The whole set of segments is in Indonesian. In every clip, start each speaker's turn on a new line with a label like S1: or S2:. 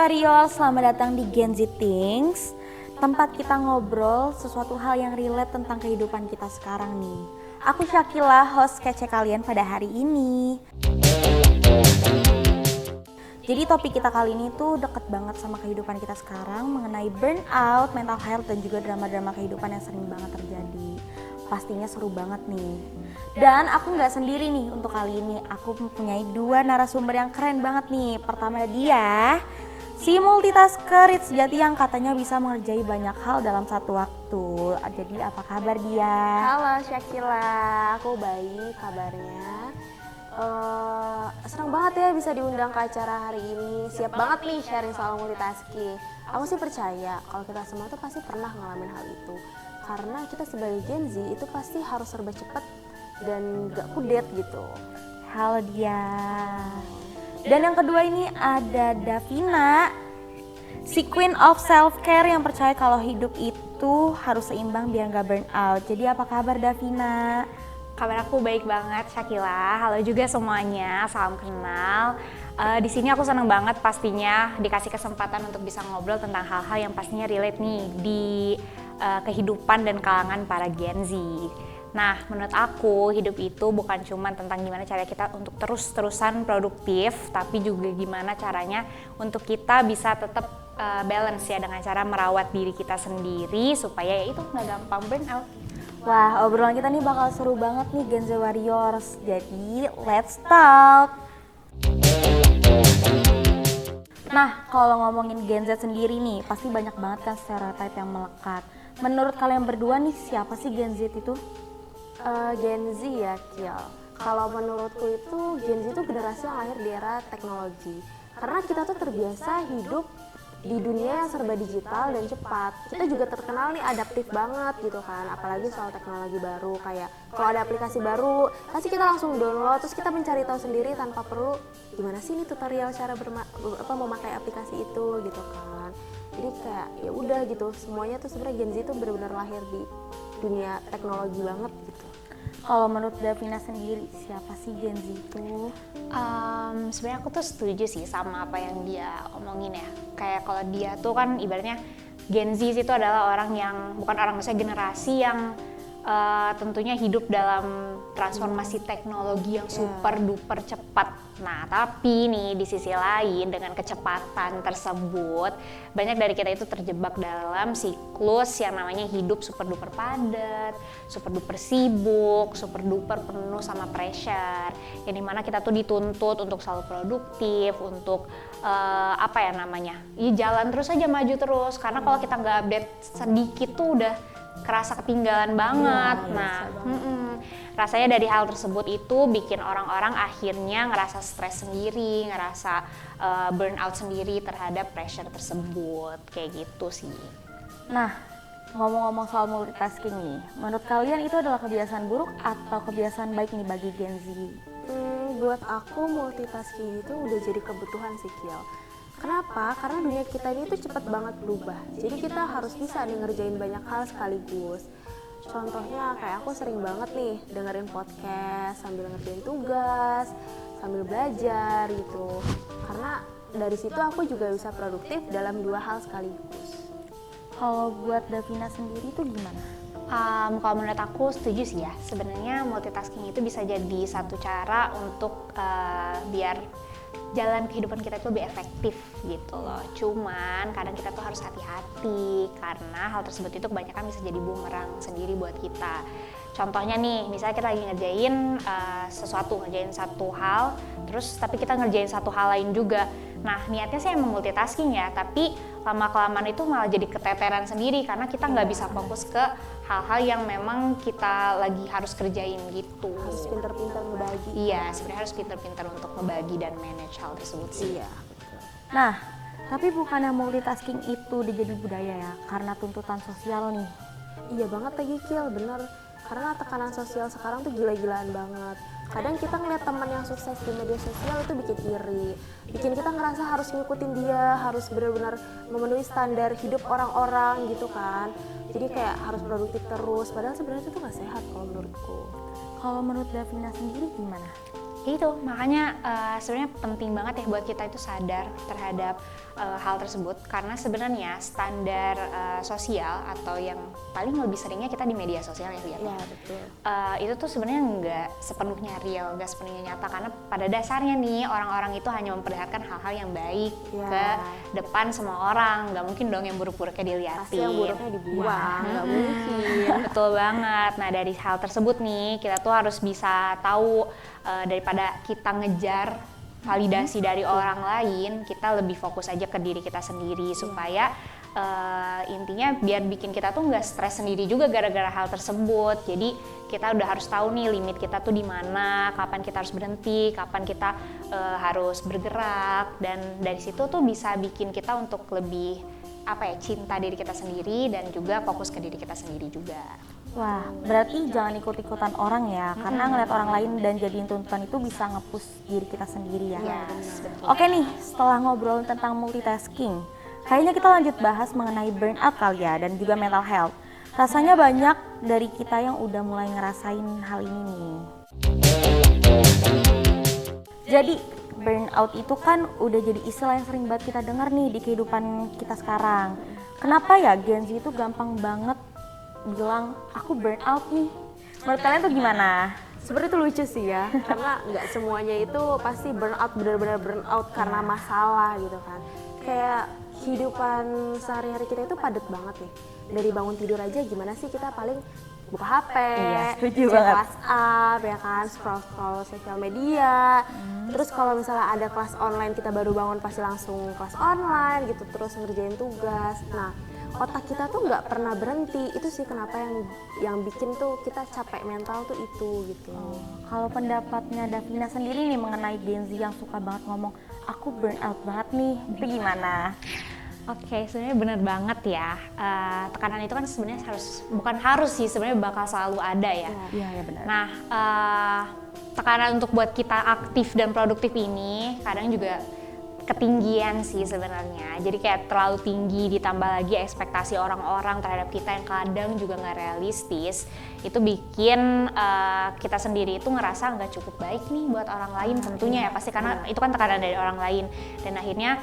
S1: Wario, selamat datang di Gen Z Things, tempat kita ngobrol sesuatu hal yang relate tentang kehidupan kita sekarang nih. Aku Syakila, host kece kalian pada hari ini. Jadi topik kita kali ini tuh deket banget sama kehidupan kita sekarang, mengenai burnout, mental health, dan juga drama-drama kehidupan yang sering banget terjadi. Pastinya seru banget nih. Dan aku nggak sendiri nih untuk kali ini. Aku mempunyai dua narasumber yang keren banget nih. Pertama dia, si multitasker sejati yang katanya bisa mengerjai banyak hal dalam satu waktu. Jadi apa kabar dia?
S2: Halo Syakila, aku baik kabarnya. Senang banget ya bisa diundang ke acara hari ini. Siap banget nih sharing soal multitasking. Aku sih percaya kalau kita semua tuh pasti pernah ngalamin hal itu. Karena kita sebagai Gen Z itu pasti harus serba cepat dan gak kudet gitu.
S1: Halo dia. Dan yang kedua ini ada Davina, si Queen of Self Care yang percaya kalau hidup itu harus seimbang biar gak burn out. Jadi apa kabar Davina?
S3: Kabar aku baik banget, Syakila. Halo juga semuanya, salam kenal. Di sini aku senang banget pastinya dikasih kesempatan untuk bisa ngobrol tentang hal-hal yang pastinya relate nih di kehidupan dan kalangan para Gen Z. Nah, menurut aku hidup itu bukan cuma tentang gimana cara kita untuk terus-terusan produktif, tapi juga gimana caranya untuk kita bisa tetap balance ya dengan cara merawat diri kita sendiri supaya ya itu nggak gampang burnout.
S1: Wah, obrolan kita nih bakal seru banget nih Gen Z Warriors. Jadi, let's talk! Nah, kalau ngomongin Gen Z sendiri nih, pasti banyak banget kan stereotip yang melekat. Menurut kalian berdua nih, siapa sih Gen Z itu?
S2: Gen Z ya, Kiel. Kalau menurutku itu Gen Z itu generasi yang lahir di era teknologi. Karena kita tuh terbiasa hidup di dunia yang serba digital dan cepat. Kita juga terkenal nih adaptif banget gitu kan, apalagi soal teknologi baru. Kayak kalau ada aplikasi baru, pasti kita langsung download, terus kita mencari tahu sendiri tanpa perlu gimana sih nih tutorial cara memakai aplikasi itu gitu kan. Jadi kayak ya udah gitu, semuanya tuh sebenarnya Gen Z tuh benar-benar lahir di dunia teknologi banget gitu.
S1: Kalau menurut Davina sendiri, siapa sih Gen Z itu?
S3: Sebenarnya aku tuh setuju sih sama apa yang dia omongin ya. Kayak kalau dia tuh kan ibaratnya Gen Z itu adalah orang yang, bukan orang, maksudnya generasi yang tentunya hidup dalam transformasi teknologi yang super duper cepat. Nah, tapi nih di sisi lain dengan kecepatan tersebut, banyak dari kita itu terjebak dalam siklus yang namanya hidup super duper padat, super duper sibuk, super duper penuh sama pressure. Yang dimana kita tuh dituntut untuk selalu produktif, untuk apa ya namanya, ya jalan terus aja, maju terus. Karena kalau kita nggak update sedikit tuh udah kerasa ketinggalan banget. Rasanya dari hal tersebut itu bikin orang-orang akhirnya ngerasa stres sendiri, ngerasa burnout sendiri terhadap pressure tersebut, kayak gitu sih.
S1: Nah, ngomong-ngomong soal multitasking nih, menurut kalian itu adalah kebiasaan buruk atau kebiasaan baik nih bagi Gen Z?
S2: Buat aku multitasking itu udah jadi kebutuhan sih, Kiel. Kenapa? Karena dunia kita ini tuh cepat banget berubah. Jadi kita harus bisa nih ngerjain banyak hal sekaligus. Contohnya kayak aku sering banget nih dengerin podcast sambil ngerjain tugas, sambil belajar gitu. Karena dari situ aku juga bisa produktif dalam dua hal sekaligus.
S1: Kalau buat Davina sendiri tuh gimana?
S3: Kalau menurut aku setuju sih ya. Sebenarnya multitasking itu bisa jadi satu cara untuk biar jalan kehidupan kita itu lebih efektif gitu loh. Cuman kadang kita tuh harus hati-hati karena hal tersebut itu kebanyakan bisa jadi bumerang sendiri buat kita. Contohnya nih, misalnya kita lagi ngerjain ngerjain satu hal, terus tapi kita ngerjain satu hal lain juga. Nah, niatnya sih emang multitasking ya, tapi lama-kelamaan itu malah jadi keteteran sendiri karena kita nggak bisa fokus ke hal-hal yang memang kita lagi harus kerjain gitu.
S2: Harus pintar-pintar ngebagi.
S3: Iya, sebenarnya harus pintar-pintar untuk ngebagi dan manage hal tersebut sih.
S2: Iya.
S1: Nah, tapi bukannya multitasking itu udah jadi budaya ya, karena tuntutan sosial nih.
S2: Iya banget lagi, Kiel, bener. Karena tekanan sosial sekarang tuh gila-gilaan banget. Kadang kita ngeliat teman yang sukses di media sosial itu bikin iri, bikin kita ngerasa harus ngikutin dia, harus benar-benar memenuhi standar hidup orang-orang gitu kan. Jadi kayak harus produktif terus, padahal sebenarnya itu nggak sehat kalau menurutku.
S1: Kalau menurut Davina sendiri gimana?
S3: Itu makanya sebenarnya penting banget ya buat kita itu sadar terhadap hal tersebut karena sebenarnya standar sosial atau yang paling lebih seringnya kita di media sosial ya lihatnya.
S2: Iya, betul.
S3: Itu tuh sebenarnya nggak sepenuhnya real, nggak sepenuhnya nyata karena pada dasarnya nih orang-orang itu hanya memperlihatkan hal-hal yang baik ke depan semua orang, nggak mungkin dong yang buruk-buruknya dilihatin.
S2: Pasti yang buruknya dibuang, nggak mungkin.
S3: Betul banget. Nah dari hal tersebut nih kita tuh harus bisa tahu daripada kita ngejar validasi dari orang lain, kita lebih fokus aja ke diri kita sendiri supaya intinya biar bikin kita tuh nggak stres sendiri juga gara-gara hal tersebut. Jadi kita udah harus tahu nih limit kita tuh di mana, kapan kita harus berhenti, kapan kita harus bergerak, dan dari situ tuh bisa bikin kita untuk lebih cinta diri kita sendiri dan juga fokus ke diri kita sendiri juga.
S1: Wah, berarti jangan ikut-ikutan orang ya, karena ngeliat orang lain dan jadiin tuntutan itu bisa nge-push diri kita sendiri ya.
S3: Yes, betul.
S1: Oke nih, setelah ngobrol tentang multitasking, kayaknya kita lanjut bahas mengenai burnout kali ya, dan juga mental health. Rasanya banyak dari kita yang udah mulai ngerasain hal ini nih. Jadi, burnout itu kan udah jadi istilah yang sering banget kita dengar nih di kehidupan kita sekarang. Kenapa ya Gen Z itu gampang banget bilang aku burnout nih? Menurut kalian tuh gimana?
S2: Sebenarnya itu lucu sih ya, karena nggak semuanya itu pasti burnout, benar-benar burnout karena masalah gitu kan. Kayak kehidupan sehari-hari kita itu padat banget nih. Dari bangun tidur aja gimana sih kita paling buka HP,
S1: setuju
S2: cek
S1: banget.
S2: WhatsApp, ya kan, scroll sosial media. Terus kalau misalnya ada kelas online, kita baru bangun pasti langsung kelas online gitu, terus ngerjain tugas. Nah, otak kita tuh nggak pernah berhenti. Itu sih kenapa yang bikin tuh kita capek mental tuh itu gitu.
S1: Kalau pendapatnya Davina sendiri nih mengenai Gen Z yang suka banget ngomong aku burnout banget nih, itu gimana?
S3: Oke, sebenarnya benar banget ya. Tekanan itu kan sebenarnya bukan harus sih, sebenarnya bakal selalu ada ya.
S1: Iya benar.
S3: Nah, tekanan untuk buat kita aktif dan produktif ini kadang juga ketinggian sih sebenarnya. Jadi kayak terlalu tinggi ditambah lagi ekspektasi orang-orang terhadap kita yang kadang juga nggak realistis. Itu bikin kita sendiri itu ngerasa nggak cukup baik nih buat orang lain tentunya ya pasti karena itu kan tekanan dari orang lain. Dan akhirnya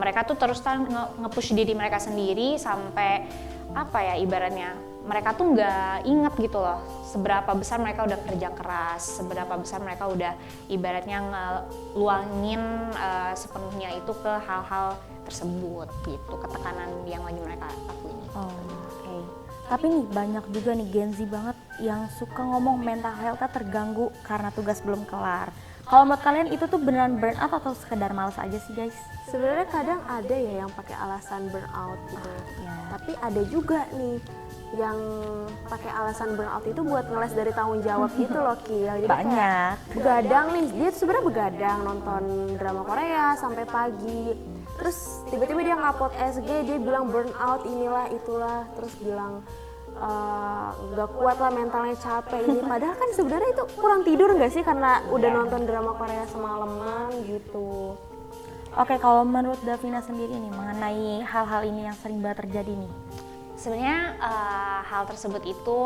S3: mereka tuh terus nge-push diri mereka sendiri sampai ibaratnya mereka tuh nggak inget gitu loh seberapa besar mereka udah kerja keras, seberapa besar mereka udah ibaratnya ngeluangin sepenuhnya itu ke hal-hal tersebut gitu, ke tekanan yang lagi mereka lakuin.
S1: Oke. Tapi nih banyak juga nih Gen Z banget yang suka ngomong mental health-nya terganggu karena tugas belum kelar. Kalau menurut kalian itu tuh beneran burnout atau sekedar malas aja sih guys?
S2: Sebenarnya kadang ada ya yang pakai alasan burnout gitu.
S1: Ya.
S2: Tapi ada juga nih yang pakai alasan burnout itu buat ngeles dari tanggung jawab gitu loh Kiel. Jadi
S1: Banyak.
S2: kayak begadang nih, dia tuh sebenarnya begadang nonton drama Korea sampai pagi. Terus tiba-tiba dia ngupload SG, dia bilang burnout inilah itulah, terus bilang nggak kuat lah mentalnya, capek ini. Padahal kan sebenarnya itu kurang tidur nggak sih karena udah nonton drama Korea semalaman gitu.
S1: Oke, kalau menurut Davina sendiri nih mengenai hal-hal ini yang sering banget terjadi nih.
S3: Sebenarnya hal tersebut itu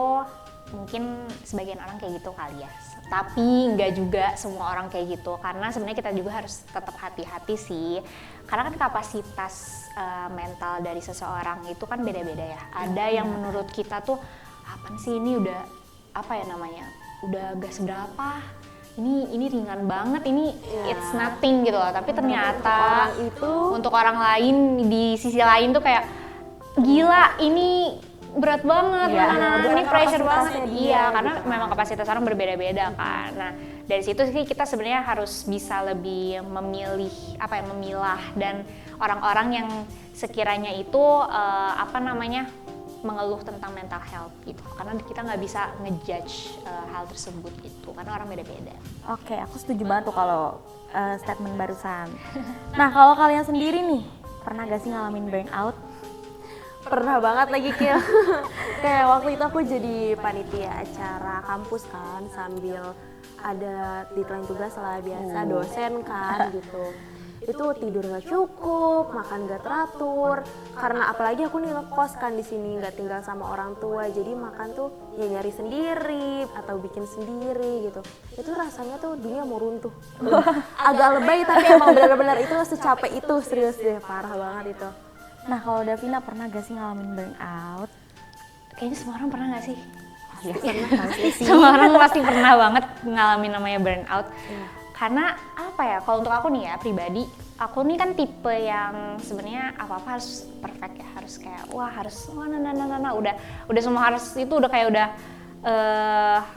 S3: mungkin sebagian orang kayak gitu kali ya, tapi nggak juga semua orang kayak gitu karena sebenarnya kita juga harus tetap hati-hati sih karena kan kapasitas mental dari seseorang itu kan beda-beda ya. Ada yang menurut kita tuh apaan sih ini udah udah gak seberapa, ini ringan banget, ini it's nothing gitu loh, tapi ternyata untuk orang lain di sisi lain tuh kayak gila ini berat banget, ini pressure banget. Iya, karena memang kapasitas orang berbeda-beda kan. Nah, dari situ sih kita sebenarnya harus bisa lebih memilah dan orang-orang yang sekiranya itu mengeluh tentang mental health gitu. Karena kita nggak bisa ngejudge hal tersebut gitu, karena orang beda-beda.
S1: Oke, aku setuju banget tuh kalau statement barusan. Nah, kalau kalian sendiri nih, pernah gak sih ngalamin burnout?
S2: Pernah banget lagi Kil. Kayak waktu itu aku jadi panitia acara kampus kan, sambil ada deadline tugas lah biasa dosen kan gitu. itu tidur nggak cukup, makan nggak teratur. Karena apalagi aku nih ngekos kan di sini, nggak tinggal sama orang tua, jadi makan tuh ya nyari sendiri atau bikin sendiri gitu. Itu rasanya tuh dunia mau runtuh. Agak lebay tapi emang benar-benar itu secapek itu, serius deh, parah banget itu.
S1: Nah, kalau Davina pernah gak sih ngalamin burnout?
S3: Kayaknya semua orang pernah nggak sih?
S1: Pasti sih.
S3: Semua orang pasti pernah banget ngalamin namanya burnout. Karena apa ya, kalau untuk aku nih ya pribadi, aku nih kan tipe yang sebenarnya apa-apa harus perfect ya, harus kayak udah semua harus itu udah kayak udah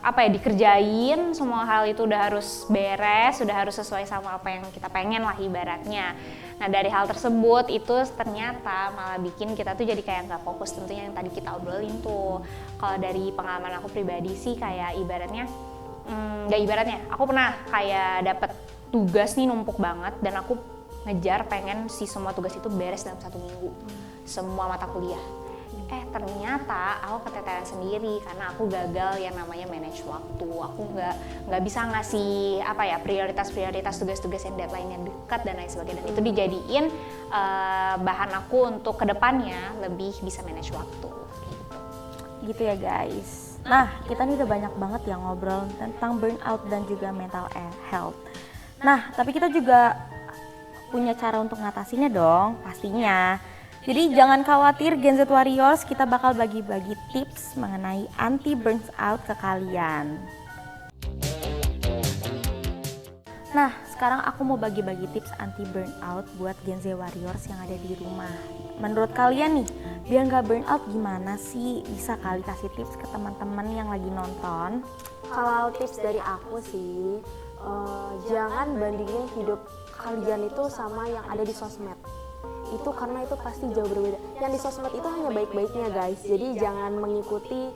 S3: apa ya, dikerjain, semua hal itu udah harus beres, udah harus sesuai sama apa yang kita pengen lah ibaratnya. Nah dari hal tersebut itu ternyata malah bikin kita tuh jadi kayak nggak fokus, tentunya yang tadi kita obrolin tuh. Kalau dari pengalaman aku pribadi sih kayak ibaratnya, aku pernah kayak dapet tugas nih numpuk banget dan aku ngejar pengen si semua tugas itu beres dalam 1 minggu, semua mata kuliah. Ternyata aku keteteran sendiri karena aku gagal yang namanya manage waktu. Aku nggak bisa ngasih apa ya, prioritas tugas-tugas yang deadline-nya dekat dan lain sebagainya. Dan itu dijadiin bahan aku untuk kedepannya lebih bisa manage waktu.
S1: Gitu ya guys. Nah, kita nih udah banyak banget yang ngobrol tentang burnout dan juga mental health. Nah, tapi kita juga punya cara untuk ngatasinnya dong, pastinya. Jadi jangan khawatir Gen Z Warriors, kita bakal bagi-bagi tips mengenai anti burnout ke kalian. Nah, sekarang aku mau bagi-bagi tips anti burnout buat Gen Z Warriors yang ada di rumah. Menurut kalian nih, biar nggak burnout gimana sih? Bisa kali kasih tips ke teman-teman yang lagi nonton?
S2: Kalau tips dari aku sih, jangan bandingin hidup kalian itu sama yang ada di sosmed. Itu karena itu pasti jauh berbeda. Yang di sosmed itu hanya baik-baiknya guys, jadi jangan mengikuti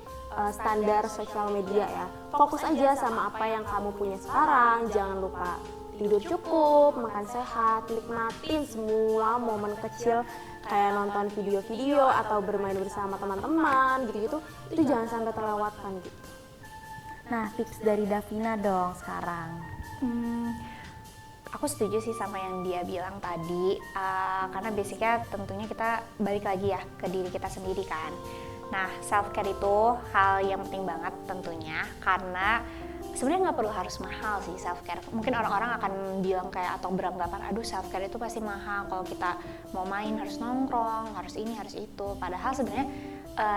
S2: standar sosial media ya. Fokus aja sama apa yang kamu punya sekarang. Jangan lupa tidur cukup, makan sehat, nikmatin semua momen kecil kayak nonton video-video atau bermain bersama teman-teman gitu-gitu. Itu jangan sampai terlewatkan gitu.
S1: Nah, tips dari Davina dong sekarang.
S3: Aku setuju sih sama yang dia bilang tadi, karena basicnya tentunya kita balik lagi ya ke diri kita sendiri kan. Nah, self care itu hal yang penting banget tentunya, karena sebenarnya nggak perlu harus mahal sih self care. Mungkin orang-orang akan bilang kayak atau beranggapan, aduh self care itu pasti mahal, kalau kita mau main harus nongkrong, harus ini harus itu. Padahal sebenarnya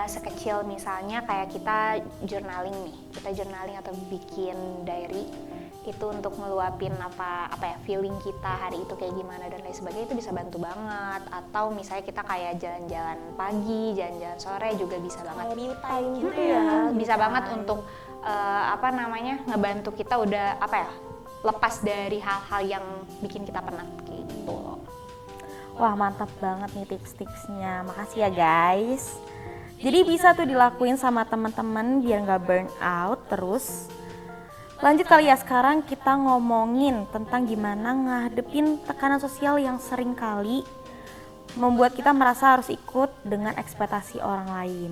S3: sekecil misalnya kayak kita journaling nih, kita journaling atau bikin diary itu untuk meluapin apa ya, feeling kita hari itu kayak gimana dan lain sebagainya, itu bisa bantu banget. Atau misalnya kita kayak jalan-jalan pagi, jalan-jalan sore juga bisa banget.
S2: Me time gitu ya.
S3: Bisa banget untuk ngebantu kita udah lepas dari hal-hal yang bikin kita penat gitu.
S1: Wah, mantap banget nih tips-tipsnya. Makasih ya guys. Jadi bisa tuh dilakuin sama teman-teman biar nggak burn out terus. Lanjut kali ya, sekarang kita ngomongin tentang gimana ngadepin tekanan sosial yang sering kali membuat kita merasa harus ikut dengan ekspektasi orang lain.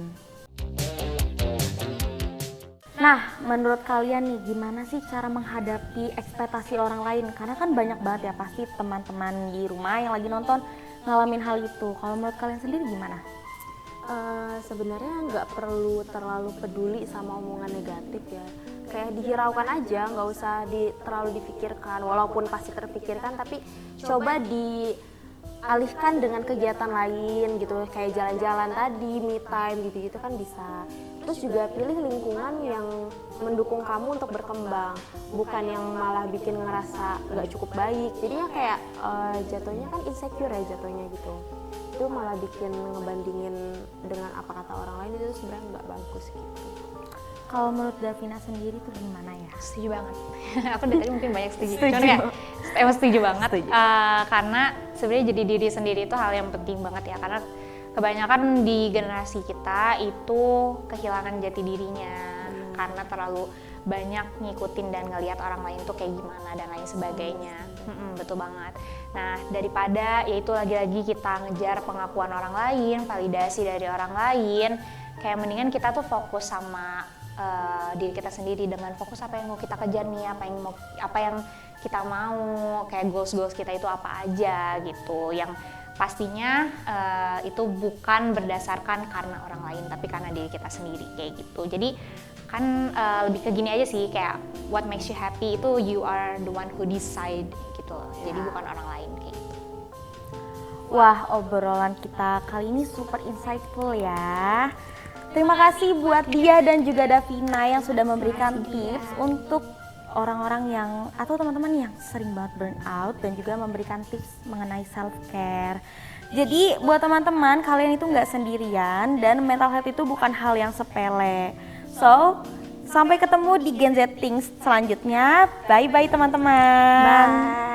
S1: Nah, menurut kalian nih gimana sih cara menghadapi ekspektasi orang lain? Karena kan banyak banget ya pasti teman-teman di rumah yang lagi nonton ngalamin hal itu. Kalau menurut kalian sendiri gimana?
S2: Sebenarnya nggak perlu terlalu peduli sama omongan negatif ya. Kayak dihiraukan aja, nggak usah terlalu dipikirkan. Walaupun pasti terpikirkan, tapi coba dialihkan dengan kegiatan lain gitu. Kayak jalan-jalan tadi, me time gitu-gitu kan bisa. Terus juga pilih lingkungan yang mendukung kamu untuk berkembang, bukan yang malah bikin ngerasa nggak cukup baik. Jadinya kayak jatuhnya kan insecure ya jatuhnya gitu. Itu malah bikin ngebandingin dengan apa kata orang lain, itu sebenarnya nggak bagus gitu.
S1: Kalau menurut Davina sendiri tuh gimana ya?
S3: Setuju banget. Aku dari tadi mungkin banyak setuju. Cuman ya, emang setuju banget. Karena sebenarnya jadi diri sendiri itu hal yang penting banget ya. Karena kebanyakan di generasi kita itu kehilangan jati dirinya. Karena terlalu banyak ngikutin dan ngelihat orang lain tuh kayak gimana dan lain sebagainya. Betul banget. Nah, daripada yaitu lagi-lagi kita ngejar pengakuan orang lain, validasi dari orang lain, kayak mendingan kita tuh fokus sama diri kita sendiri dengan fokus apa yang mau kita kejar nih, apa yang kita mau, kayak goals kita itu apa aja gitu, yang pastinya itu bukan berdasarkan karena orang lain tapi karena diri kita sendiri kayak gitu. Jadi kan lebih ke gini aja sih, kayak what makes you happy itu you are the one who decide gitu loh. Jadi bukan orang lain kayak gitu.
S1: Wah, obrolan kita kali ini super insightful ya. Terima kasih buat dia dan juga Davina yang sudah memberikan tips untuk orang-orang yang atau teman-teman yang sering banget burn out dan juga memberikan tips mengenai self care. Jadi buat teman-teman, kalian itu nggak sendirian dan mental health itu bukan hal yang sepele. So, sampai ketemu di Gen Z Things selanjutnya. Bye-bye teman-teman.
S2: Bye.